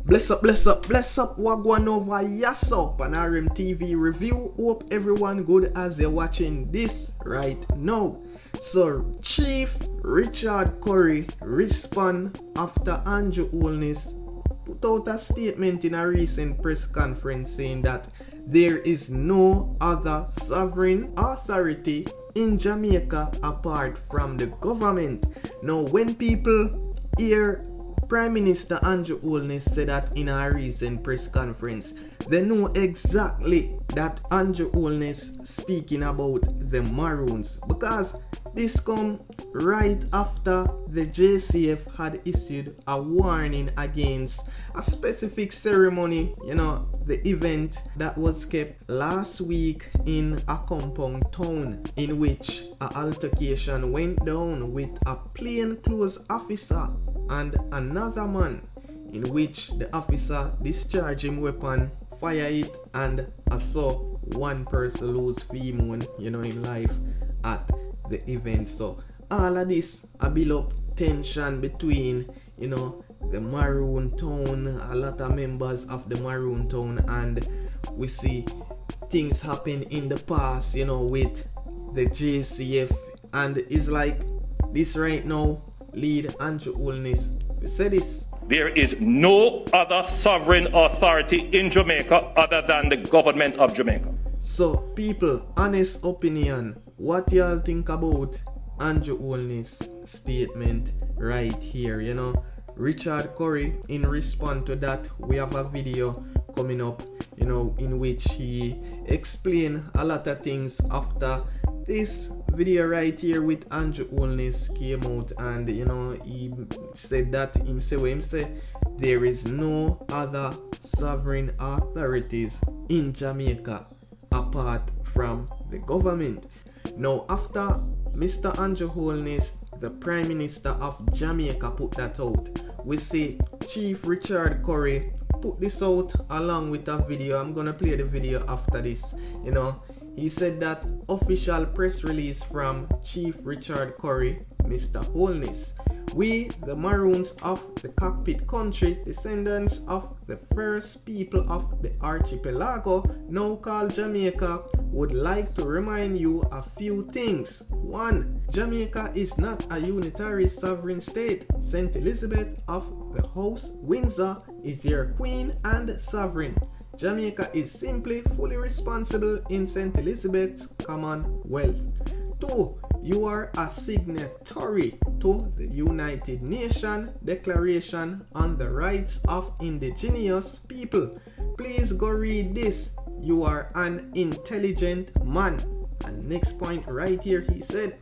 Bless up, wagwan over yasop an RMTV review. Hope everyone good as you're watching this right now. So Chief Richard Currie respond after Andrew Holness put out a statement in a recent press conference saying that there is no other sovereign authority in Jamaica apart from the government. Now when people hear Prime Minister Andrew Holness said that in a recent press conference, they know exactly that Andrew Holness speaking about the Maroons, because this come right after the JCF had issued a warning against a specific ceremony, the event that was kept last week in a compound town, in which an altercation went down with a plainclothes officer and another man, in which the officer discharged him weapon, fire it, and I saw one person lose female, in life at the event. So all of this a build up tension between, the Maroon town, a lot of members of the Maroon town, and we see things happen in the past, with the JCF, and it's like this right now lead Andrew Holness to say this. There is no other sovereign authority in Jamaica other than the government of Jamaica. So people, honest opinion, what y'all think about Andrew Holness statement right here? Richard Currie, in response to that, we have a video coming up, in which he explained a lot of things after this video right here with Andrew Holness came out, and he said that him say there is no other sovereign authorities in Jamaica apart from the government. Now after Mr. Andrew Holness, the Prime Minister of Jamaica, put that out, we see Chief Richard Currie put this out along with a video. I'm gonna play the video after this. He said that official press release from Chief Richard Currie, Mr. Holness. We, the Maroons of the Cockpit Country, descendants of the first people of the Archipelago, now called Jamaica, would like to remind you a few things. 1. Jamaica is not a unitary sovereign state. St. Elizabeth of the House Windsor is your queen and sovereign. Jamaica is simply fully responsible in St. Elizabeth's Commonwealth. 2. You are a signatory to the United Nations Declaration on the Rights of Indigenous People. Please go read this. You are an intelligent man. And next point right here, he said,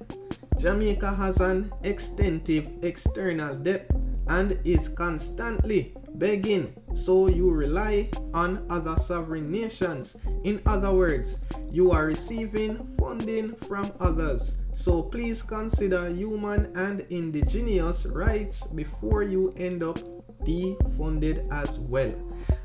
Jamaica has an extensive external debt and is constantly begging, so you rely on other sovereign nations. In other words, you are receiving funding from others. So please consider human and indigenous rights before you end up defunded as well.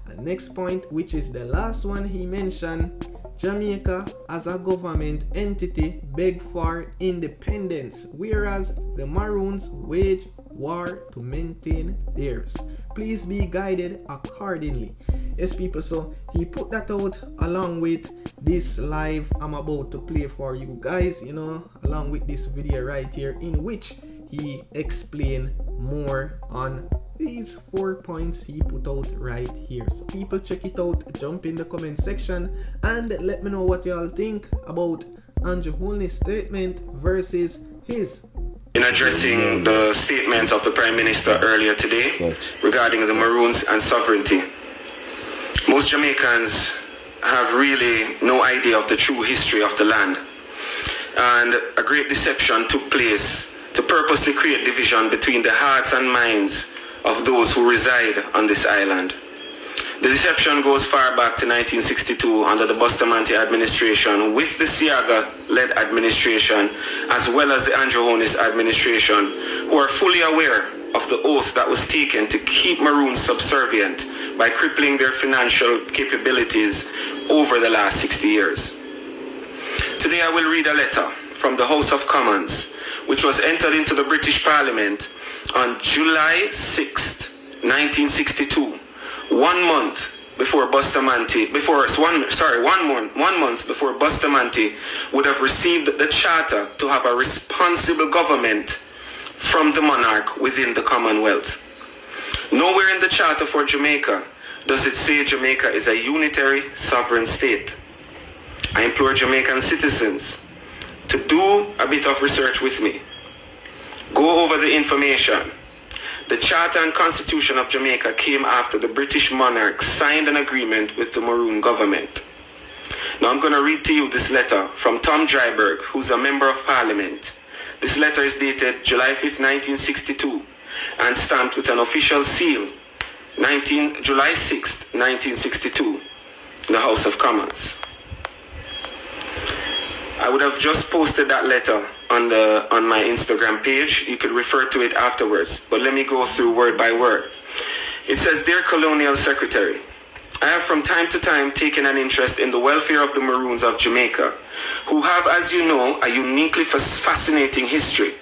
And next point, which is the last one he mentioned, Jamaica as a government entity beg for independence, whereas the Maroons wage war to maintain theirs. Please be guided accordingly. Yes, people, so he put that out along with this live I'm about to play for you guys, along with this video right here, in which he explained more on these 4 points he put out right here. So people, check it out, jump in the comment section and let me know what y'all think about Andrew Holness' statement versus his. In addressing the statements of the Prime Minister earlier today regarding the Maroons and sovereignty, most Jamaicans have really no idea of the true history of the land, and a great deception took place to purposely create division between the hearts and minds of those who reside on this island. The deception goes far back to 1962 under the Bustamante administration, with the Siaga-led administration, as well as the Andrew Holness administration, who are fully aware of the oath that was taken to keep Maroons subservient by crippling their financial capabilities over the last 60 years. Today I will read a letter from the House of Commons, which was entered into the British Parliament on July 6, 1962, 1 month before Bustamante, one month before Bustamante would have received the charter to have a responsible government from the monarch within the Commonwealth. Nowhere in the charter for Jamaica does it say Jamaica is a unitary sovereign state. I implore Jamaican citizens to do a bit of research with me. Go over the information. The Charter and Constitution of Jamaica came after the British monarch signed an agreement with the Maroon government. Now I'm going to read to you this letter from Tom Dryburgh, who's a member of Parliament. This letter is dated July 5th, 1962, and stamped with an official seal, July 6th, 1962, in the House of Commons. I would have just posted that letter on my Instagram page. You could refer to it afterwards, but let me go through word by word. It says, Dear Colonial Secretary, I have from time to time taken an interest in the welfare of the Maroons of Jamaica, who have, as you know, a uniquely fascinating history.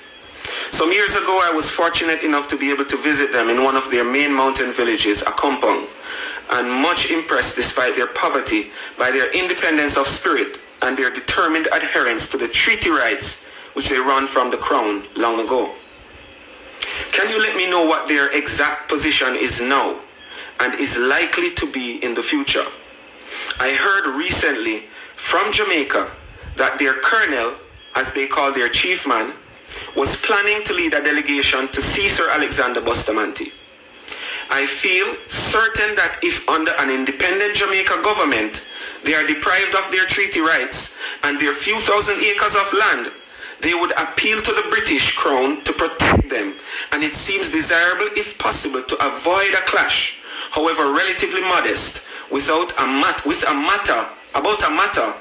Some years ago, I was fortunate enough to be able to visit them in one of their main mountain villages, Akompong, and much impressed, despite their poverty, by their independence of spirit and their determined adherence to the treaty rights which they run from the Crown long ago. Can you let me know what their exact position is now and is likely to be in the future? I heard recently from Jamaica that their colonel, as they call their chief man, was planning to lead a delegation to see Sir Alexander Bustamante. I feel certain that if under an independent Jamaica government, they are deprived of their treaty rights and their few thousand acres of land, they would appeal to the British Crown to protect them, and it seems desirable, if possible, to avoid a clash, however relatively modest, about a matter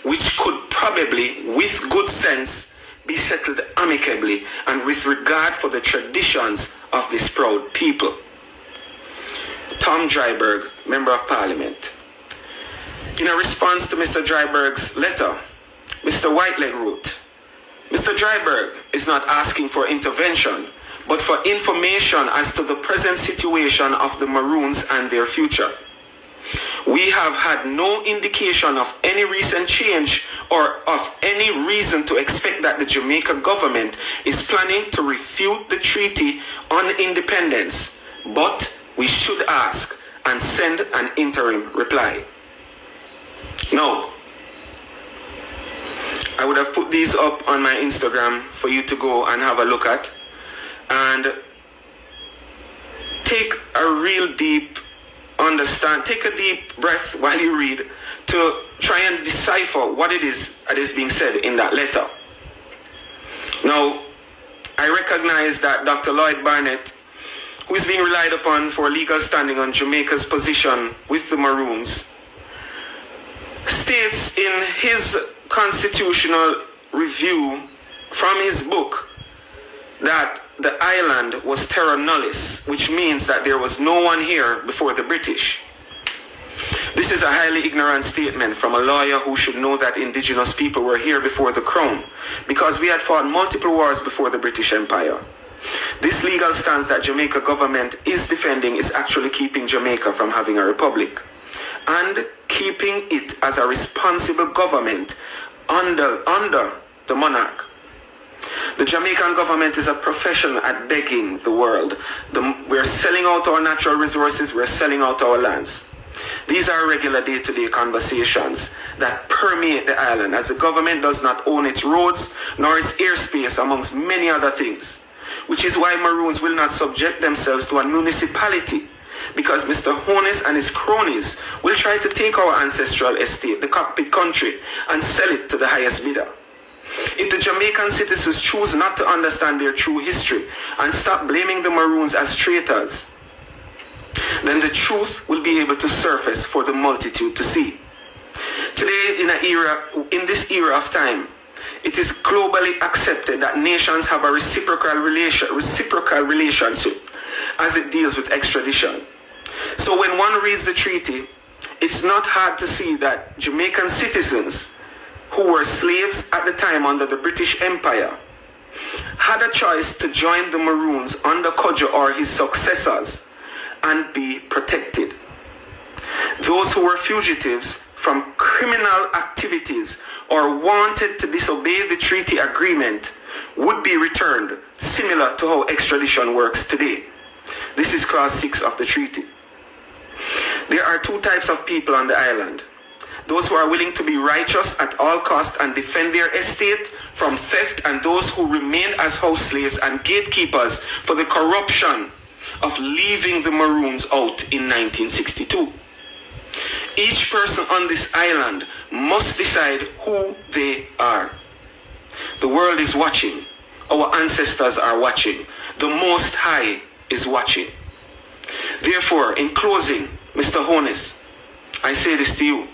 which could probably, with good sense, be settled amicably and with regard for the traditions of this proud people. Tom Dryburgh, Member of Parliament. In a response to Mr. Dryburgh's letter, Mr. Whiteleg wrote, Mr. Dryburgh is not asking for intervention, but for information as to the present situation of the Maroons and their future. We have had no indication of any recent change or of any reason to expect that the Jamaica government is planning to refute the Treaty on Independence, but we should ask and send an interim reply. Now, I would have put these up on my Instagram for you to go and have a look at, and take a deep breath while you read to try and decipher what it is that is being said in that letter. Now, I recognize that Dr. Lloyd Barnett, who is being relied upon for legal standing on Jamaica's position with the Maroons, states in his constitutional review from his book that the island was terra nullius, which means that there was no one here before the British. This is a highly ignorant statement from a lawyer who should know that indigenous people were here before the Crown, because we had fought multiple wars before the British Empire. This legal stance that Jamaica government is defending is actually keeping Jamaica from having a republic and keeping it as a responsible government under the monarch. The Jamaican government is a professional at begging the world. We're selling out our natural resources, we're selling out our lands. These are regular day-to-day conversations that permeate the island, as the government does not own its roads nor its airspace, amongst many other things, which is why Maroons will not subject themselves to a municipality, because Mr. Holness and his cronies will try to take our ancestral estate, the Cockpit Country, and sell it to the highest bidder. If the Jamaican citizens choose not to understand their true history and stop blaming the Maroons as traitors, then the truth will be able to surface for the multitude to see. Today, in this era of time, it is globally accepted that nations have a reciprocal relationship as it deals with extradition. So when one reads the treaty, it's not hard to see that Jamaican citizens who were slaves at the time under the British Empire had a choice to join the Maroons under Codjo or his successors and be protected. Those who were fugitives from criminal activities or wanted to disobey the treaty agreement would be returned, similar to how extradition works today. This is clause 6 of the treaty. There are two types of people on the island. Those who are willing to be righteous at all costs and defend their estate from theft, and those who remain as house slaves and gatekeepers for the corruption of leaving the Maroons out in 1962. Each person on this island must decide who they are. The world is watching. Our ancestors are watching. The Most High is watching. Therefore, in closing, Mr. Holness, I say this to you.